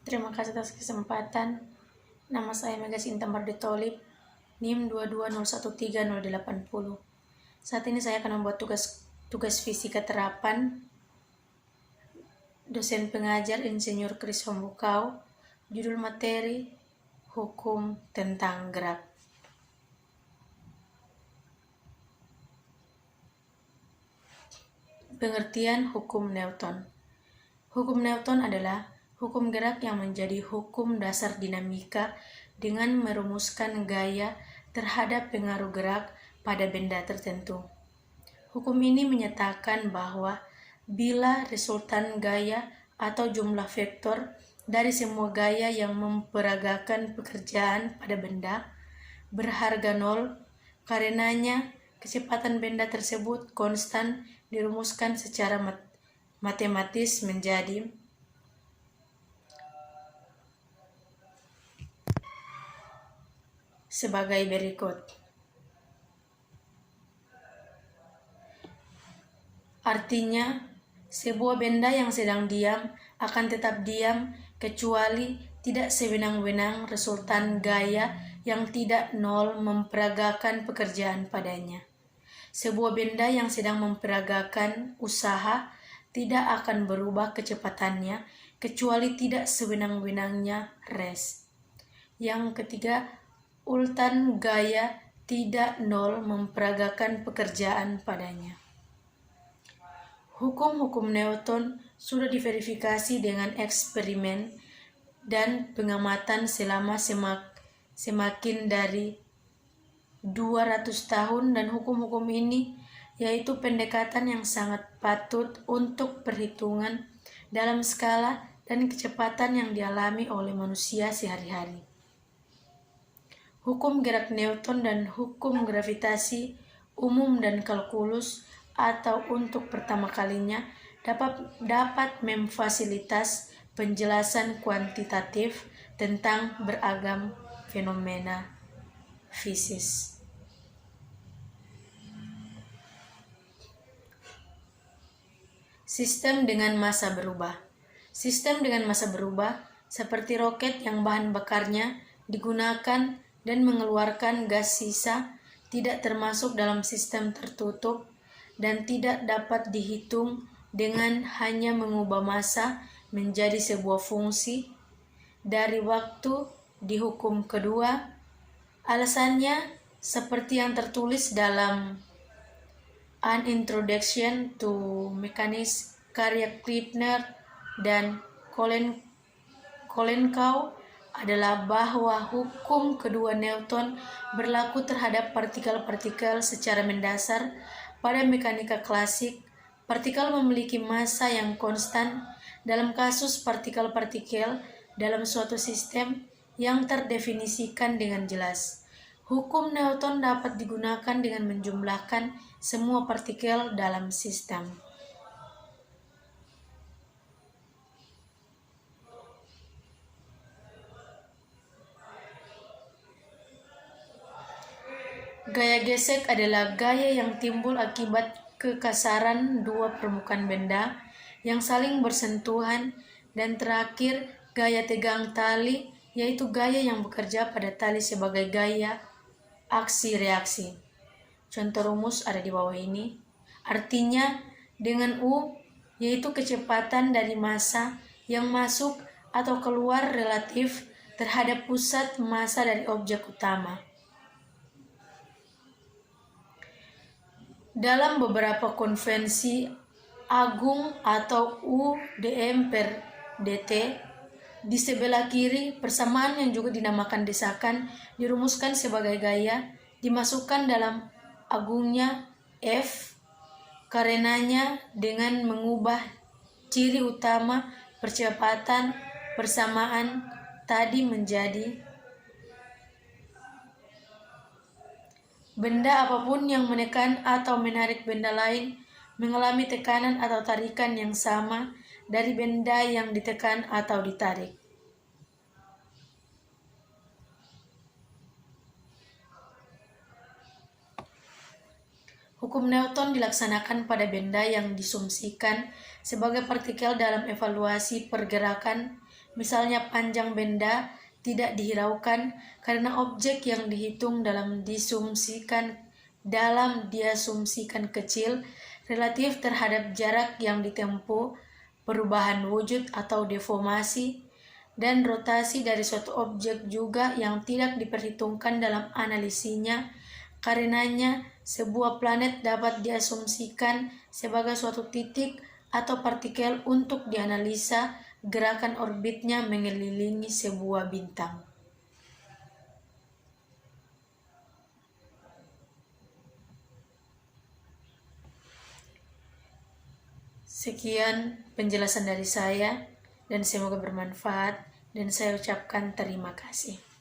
Terima kasih atas kesempatan. Nama saya Mega Sinta Marditolib, NIM 220130880. Saat ini saya akan membuat tugas fisika terapan dosen pengajar Insinyur Kris Hombukau. Judul materi Hukum tentang gerak. Pengertian hukum Newton. Hukum Newton adalah hukum gerak yang menjadi hukum dasar dinamika dengan merumuskan gaya terhadap pengaruh gerak pada benda tertentu. Hukum ini menyatakan bahwa bila resultan gaya atau jumlah vektor dari semua gaya yang memperagakan pekerjaan pada benda berharga 0, karenanya kecepatan benda tersebut konstan dirumuskan secara matematis menjadi sebagai berikut. Artinya, sebuah benda yang sedang diam akan tetap diam kecuali tidak sewenang-wenang resultan gaya yang tidak 0 memperagakan pekerjaan padanya. Sebuah benda yang sedang memperagakan usaha tidak akan berubah kecepatannya kecuali tidak sewenang-wenangnya rest. Yang ketiga, ultan gaya tidak 0 memperagakan pekerjaan padanya. Hukum-hukum Newton sudah diverifikasi dengan eksperimen dan pengamatan selama semakin dari 200 tahun, dan hukum-hukum ini yaitu pendekatan yang sangat patut untuk perhitungan dalam skala dan kecepatan yang dialami oleh manusia sehari-hari. Hukum gerak Newton dan hukum gravitasi umum dan kalkulus atau untuk pertama kalinya dapat memfasilitas penjelasan kuantitatif tentang beragam fenomena fisis. Sistem dengan massa berubah. Sistem dengan massa berubah seperti roket yang bahan bakarnya digunakan dan mengeluarkan gas sisa tidak termasuk dalam sistem tertutup dan tidak dapat dihitung dengan hanya mengubah massa menjadi sebuah fungsi dari waktu di hukum kedua. Alasannya seperti yang tertulis dalam An Introduction to Mechanics karya Krippner dan Kolenkov adalah bahwa hukum kedua Newton berlaku terhadap partikel-partikel secara mendasar. Pada mekanika klasik, partikel memiliki massa yang konstan. Dalam kasus partikel-partikel dalam suatu sistem yang terdefinisikan dengan jelas, hukum Newton dapat digunakan dengan menjumlahkan semua partikel dalam sistem. Gaya gesek adalah gaya yang timbul akibat kekasaran dua permukaan benda yang saling bersentuhan, dan terakhir gaya tegang tali, yaitu gaya yang bekerja pada tali sebagai gaya aksi reaksi. Contoh rumus ada di bawah ini. Artinya dengan U, yaitu kecepatan dari massa yang masuk atau keluar relatif terhadap pusat massa dari objek utama. Dalam beberapa konvensi agung atau U dm per dt, di sebelah kiri persamaan yang juga dinamakan desakan dirumuskan sebagai gaya dimasukkan dalam agungnya F. Karenanya dengan mengubah ciri utama percepatan persamaan tadi menjadi benda apapun yang menekan atau menarik benda lain mengalami tekanan atau tarikan yang sama dari benda yang ditekan atau ditarik. Hukum Newton dilaksanakan pada benda yang disumsikan sebagai partikel dalam evaluasi pergerakan Misalnya panjang benda tidak dihiraukan karena objek yang dihitung dalam diasumsikan kecil relatif terhadap jarak yang ditempuh, perubahan wujud atau deformasi, dan rotasi dari suatu objek juga yang tidak diperhitungkan dalam analisinya. Karenanya, sebuah planet dapat diasumsikan sebagai suatu titik atau partikel untuk dianalisa gerakan orbitnya mengelilingi sebuah bintang. Sekian penjelasan dari saya dan semoga bermanfaat dan saya ucapkan terima kasih.